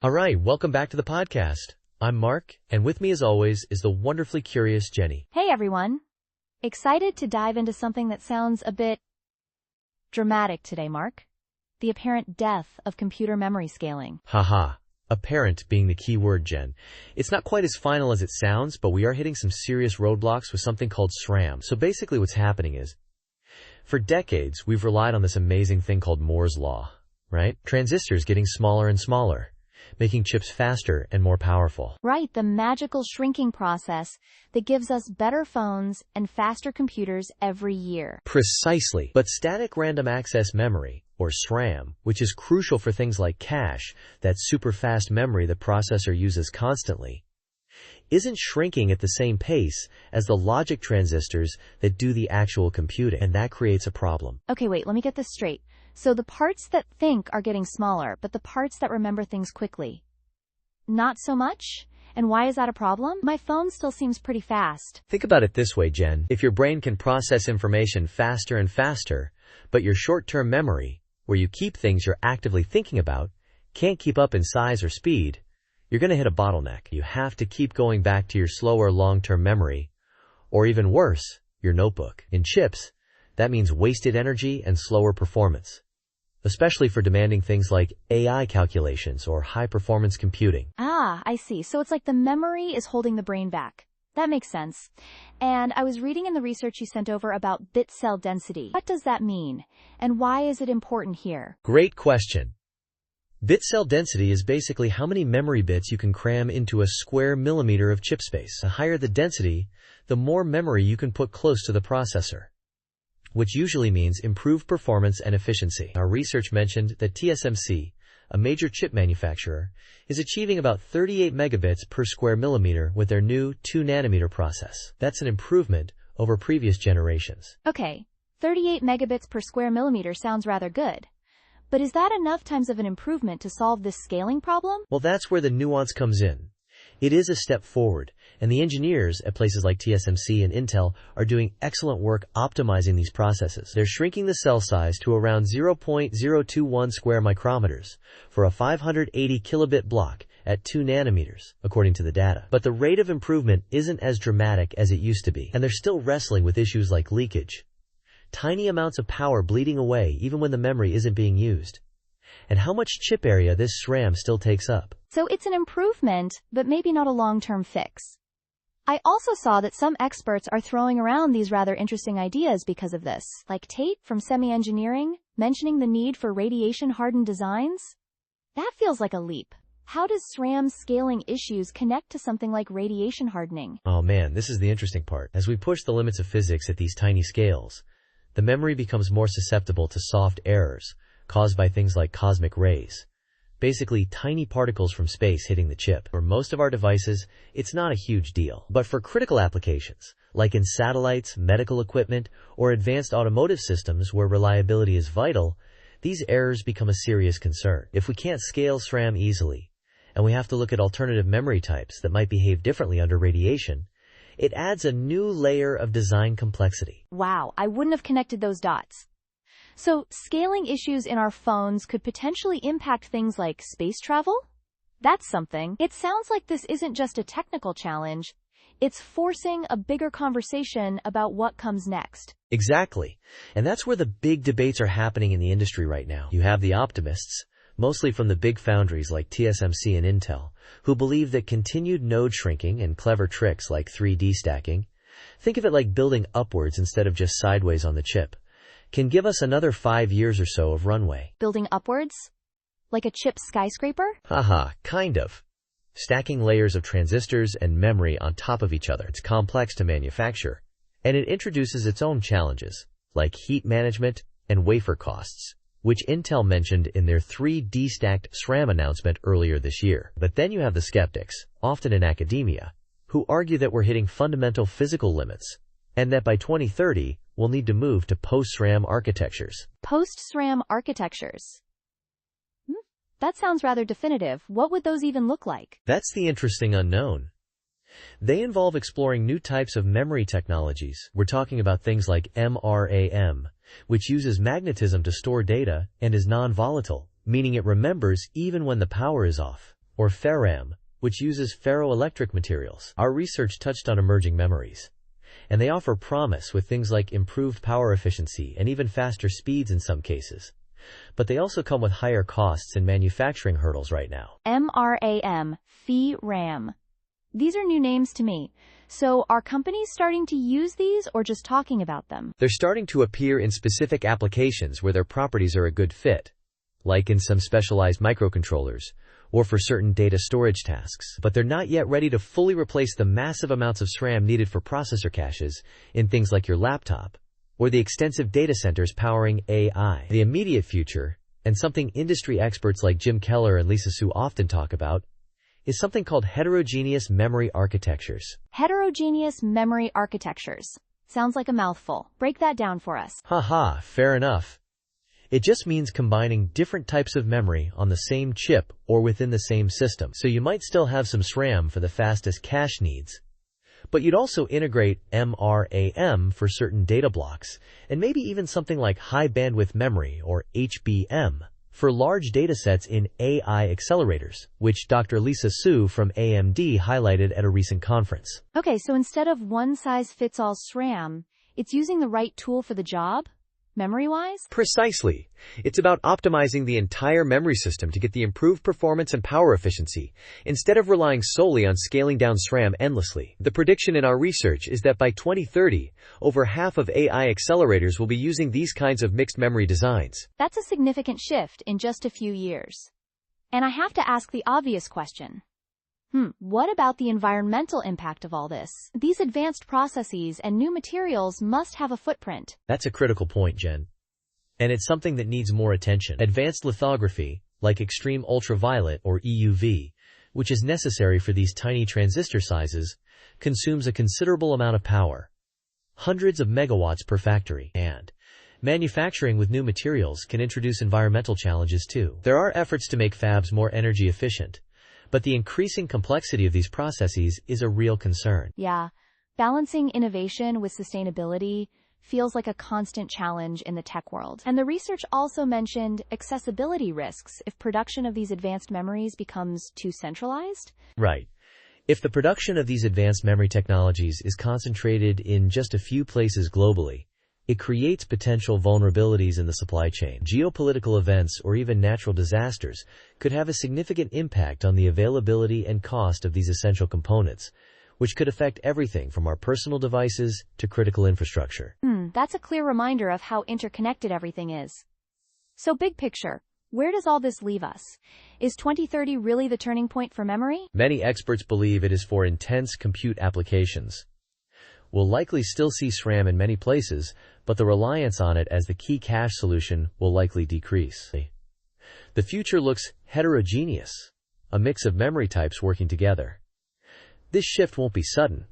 All right, welcome back to the podcast. I'm Mark, and with me as always is the wonderfully curious Jenny. Hey everyone! Excited to dive into something that sounds a bit dramatic today, Mark. The apparent death of computer memory scaling. Haha, apparent being the key word, Jen. It's not quite as final as it sounds, but we are hitting some serious roadblocks with something called SRAM. So basically what's happening is, for decades, we've relied on this amazing thing called Moore's Law, right? Transistors getting smaller and smaller, making chips faster and more powerful. Right, the magical shrinking process that gives us better phones and faster computers every year. Precisely. But static random access memory, or SRAM, which is crucial for things like cache, that super fast memory the processor uses constantly, isn't shrinking at the same pace as the logic transistors that do the actual computing, and that creates a problem. Okay, wait, let me get this straight. So the parts that think are getting smaller, but the parts that remember things quickly, not so much? And why is that a problem? My phone still seems pretty fast. Think about it this way, Jen. If your brain can process information faster and faster, but your short-term memory, where you keep things you're actively thinking about, can't keep up in size or speed, you're going to hit a bottleneck. You have to keep going back to your slower long-term memory, or even worse, your notebook. In chips, that means wasted energy and slower performance, especially for demanding things like AI calculations or high-performance computing. Ah, I see. So it's like the memory is holding the brain back. That makes sense. And I was reading in the research you sent over about bit cell density. What does that mean? And why is it important here? Great question. Bit cell density is basically how many memory bits you can cram into a square millimeter of chip space. The higher the density, the more memory you can put close to the processor, which usually means improved performance and efficiency. Our research mentioned that TSMC, a major chip manufacturer, is achieving about 38 megabits per square millimeter with their new 2-nanometer process. That's an improvement over previous generations. Okay, 38 megabits per square millimeter sounds rather good. But is that enough times of an improvement to solve this scaling problem? Well, that's where the nuance comes in. It is a step forward, and the engineers at places like TSMC and Intel are doing excellent work optimizing these processes. They're shrinking the cell size to around 0.021 square micrometers for a 580 kilobit block at 2 nanometers, according to the data. But the rate of improvement isn't as dramatic as it used to be, and they're still wrestling with issues like leakage, tiny amounts of power bleeding away even when the memory isn't being used, and how much chip area this SRAM still takes up. So it's an improvement, but maybe not a long-term fix. I also saw that some experts are throwing around these rather interesting ideas because of this, like Tate from Semi-Engineering, mentioning the need for radiation-hardened designs. That feels like a leap. How does SRAM scaling issues connect to something like radiation hardening? Oh man, this is the interesting part. As we push the limits of physics at these tiny scales, the memory becomes more susceptible to soft errors caused by things like cosmic rays. Basically, tiny particles from space hitting the chip. For most of our devices, it's not a huge deal. But for critical applications, like in satellites, medical equipment, or advanced automotive systems where reliability is vital, these errors become a serious concern. If we can't scale SRAM easily, and we have to look at alternative memory types that might behave differently under radiation, it adds a new layer of design complexity. Wow, I wouldn't have connected those dots. So, scaling issues in our phones could potentially impact things like space travel? That's something. It sounds like this isn't just a technical challenge. It's forcing a bigger conversation about what comes next. Exactly. And that's where the big debates are happening in the industry right now. You have the optimists, mostly from the big foundries like TSMC and Intel, who believe that continued node shrinking and clever tricks like 3D stacking, think of it like building upwards instead of just sideways on the chip, can give us another 5 years or so of runway. Building upwards? Like a chip skyscraper? Haha, kind of. Stacking layers of transistors and memory on top of each other. It's complex to manufacture, and it introduces its own challenges, like heat management and wafer costs, which Intel mentioned in their 3D stacked SRAM announcement earlier this year. But then you have the skeptics, often in academia, who argue that we're hitting fundamental physical limits, and that by 2030, we'll need to move to post-SRAM architectures. Post-SRAM architectures. That sounds rather definitive. What would those even look like? That's the interesting unknown. They involve exploring new types of memory technologies. We're talking about things like MRAM, which uses magnetism to store data and is non-volatile, meaning it remembers even when the power is off. or FeRAM, which uses ferroelectric materials. Our research touched on emerging memories, and they offer promise with things like improved power efficiency and even faster speeds in some cases. But they also come with higher costs and manufacturing hurdles right now. MRAM, FeRAM. These are new names to me. So are companies starting to use these or just talking about them? They're starting to appear in specific applications where their properties are a good fit, like in some specialized microcontrollers or for certain data storage tasks. But they're not yet ready to fully replace the massive amounts of SRAM needed for processor caches in things like your laptop or the extensive data centers powering AI. The immediate future, and something industry experts like Jim Keller and Lisa Su often talk about, is something called heterogeneous memory architectures. Heterogeneous memory architectures. Sounds like a mouthful. Break that down for us. Haha, fair enough. It just means combining different types of memory on the same chip or within the same system. So you might still have some SRAM for the fastest cache needs, but you'd also integrate MRAM for certain data blocks, and maybe even something like high bandwidth memory or HBM for large datasets in AI accelerators, which Dr. Lisa Su from AMD highlighted at a recent conference. Okay, so instead of one-size-fits-all SRAM, it's using the right tool for the job, memory-wise? Precisely. It's about optimizing the entire memory system to get the improved performance and power efficiency, instead of relying solely on scaling down SRAM endlessly. The prediction in our research is that by 2030, over half of AI accelerators will be using these kinds of mixed memory designs. That's a significant shift in just a few years. And I have to ask the obvious question. What about the environmental impact of all this? These advanced processes and new materials must have a footprint. That's a critical point, Jen. And it's something that needs more attention. Advanced lithography, like extreme ultraviolet or EUV, which is necessary for these tiny transistor sizes, consumes a considerable amount of power, hundreds of megawatts per factory, and manufacturing with new materials can introduce environmental challenges too. There are efforts to make fabs more energy efficient, but the increasing complexity of these processes is a real concern. Yeah, balancing innovation with sustainability feels like a constant challenge in the tech world. And the research also mentioned accessibility risks if production of these advanced memories becomes too centralized. Right. If the production of these advanced memory technologies is concentrated in just a few places globally, it creates potential vulnerabilities in the supply chain. Geopolitical events or even natural disasters could have a significant impact on the availability and cost of these essential components, which could affect everything from our personal devices to critical infrastructure. That's a clear reminder of how interconnected everything is. So big picture, where does all this leave us? Is 2030 really the turning point for memory? Many experts believe it is for intense compute applications. We'll likely still see SRAM in many places, but the reliance on it as the key cache solution will likely decrease. The future looks heterogeneous, a mix of memory types working together. This shift won't be sudden,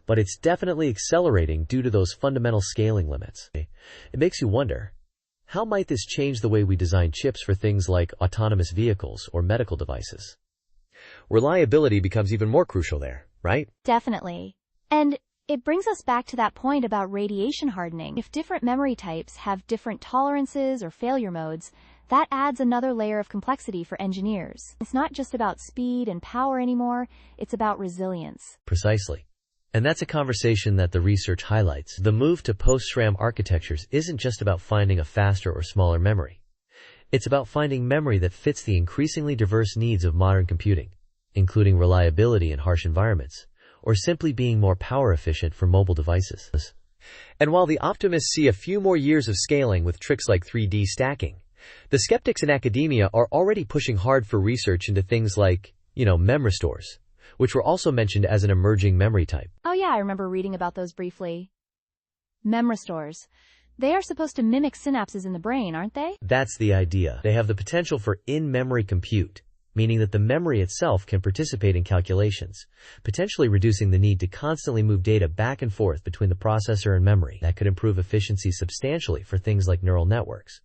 but it's definitely accelerating due to those fundamental scaling limits. It makes you wonder, how might this change the way we design chips for things like autonomous vehicles or medical devices? Reliability becomes even more crucial there, right? Definitely. And it brings us back to that point about radiation hardening. If different memory types have different tolerances or failure modes, that adds another layer of complexity for engineers. It's not just about speed and power anymore, it's about resilience. Precisely. And that's a conversation that the research highlights. The move to post-SRAM architectures isn't just about finding a faster or smaller memory. It's about finding memory that fits the increasingly diverse needs of modern computing, including reliability in harsh environments, or simply being more power efficient for mobile devices. And while the optimists see a few more years of scaling with tricks like 3D stacking, the skeptics in academia are already pushing hard for research into things like, memristors, which were also mentioned as an emerging memory type. Oh yeah, I remember reading about those briefly. Memristors. They are supposed to mimic synapses in the brain, aren't they? That's the idea. They have the potential for in-memory compute, meaning that the memory itself can participate in calculations, potentially reducing the need to constantly move data back and forth between the processor and memory. That could improve efficiency substantially for things like neural networks,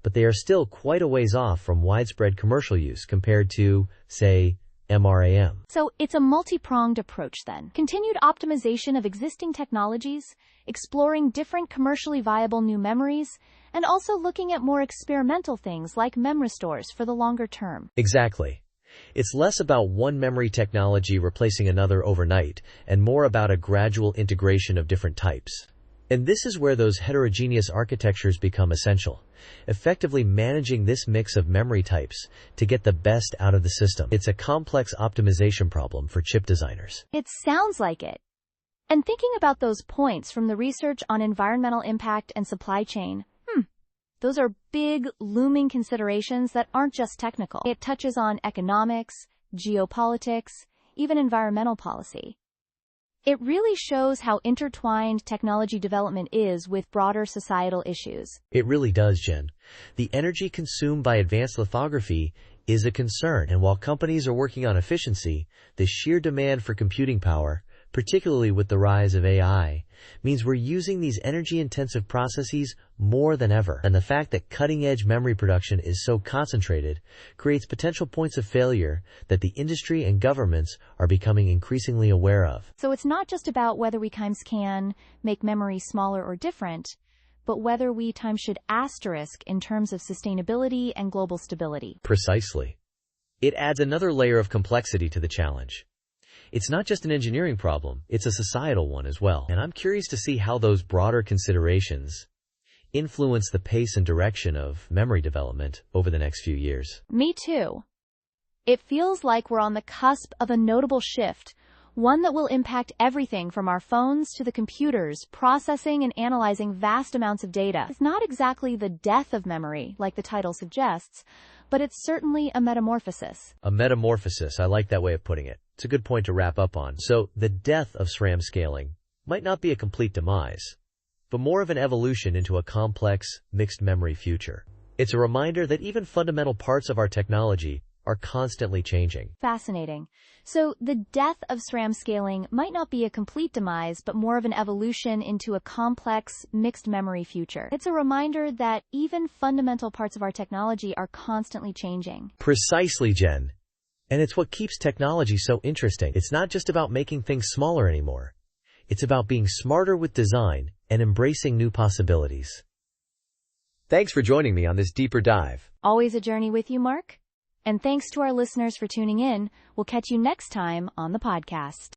but they are still quite a ways off from widespread commercial use compared to, say, MRAM. So it's a multi-pronged approach then. Continued optimization of existing technologies, exploring different commercially viable new memories, and also looking at more experimental things like memristors for the longer term. Exactly. It's less about one memory technology replacing another overnight, and more about a gradual integration of different types. And this is where those heterogeneous architectures become essential, effectively managing this mix of memory types to get the best out of the system. It's a complex optimization problem for chip designers. It sounds like it. And thinking about those points from the research on environmental impact and supply chain, those are big, looming considerations that aren't just technical. It touches on economics, geopolitics, even environmental policy. It really shows how intertwined technology development is with broader societal issues. It really does, Jen. The energy consumed by advanced lithography is a concern, and while companies are working on efficiency, the sheer demand for computing power, particularly with the rise of AI, means we're using these energy-intensive processes more than ever. And the fact that cutting-edge memory production is so concentrated creates potential points of failure that the industry and governments are becoming increasingly aware of. So it's not just about whether we can make memory smaller or different, but whether we should asterisk in terms of sustainability and global stability. Precisely. It adds another layer of complexity to the challenge. It's not just an engineering problem, it's a societal one as well. And I'm curious to see how those broader considerations influence the pace and direction of memory development over the next few years. Me too. It feels like we're on the cusp of a notable shift, one that will impact everything from our phones to the computers, processing and analyzing vast amounts of data. It's not exactly the death of memory, like the title suggests, but it's certainly a metamorphosis. A metamorphosis, I like that way of putting it. It's a good point to wrap up on. So, the death of SRAM scaling might not be a complete demise, but more of an evolution into a complex, mixed memory future. It's a reminder that even fundamental parts of our technology are constantly changing. Fascinating. So the death of SRAM scaling might not be a complete demise, but more of an evolution into a complex, mixed memory future. It's a reminder that even fundamental parts of our technology are constantly changing. Precisely, Jen. And it's what keeps technology so interesting. It's not just about making things smaller anymore. It's about being smarter with design and embracing new possibilities. Thanks for joining me on this deeper dive. Always a journey with you, Mark. And thanks to our listeners for tuning in. We'll catch you next time on the podcast.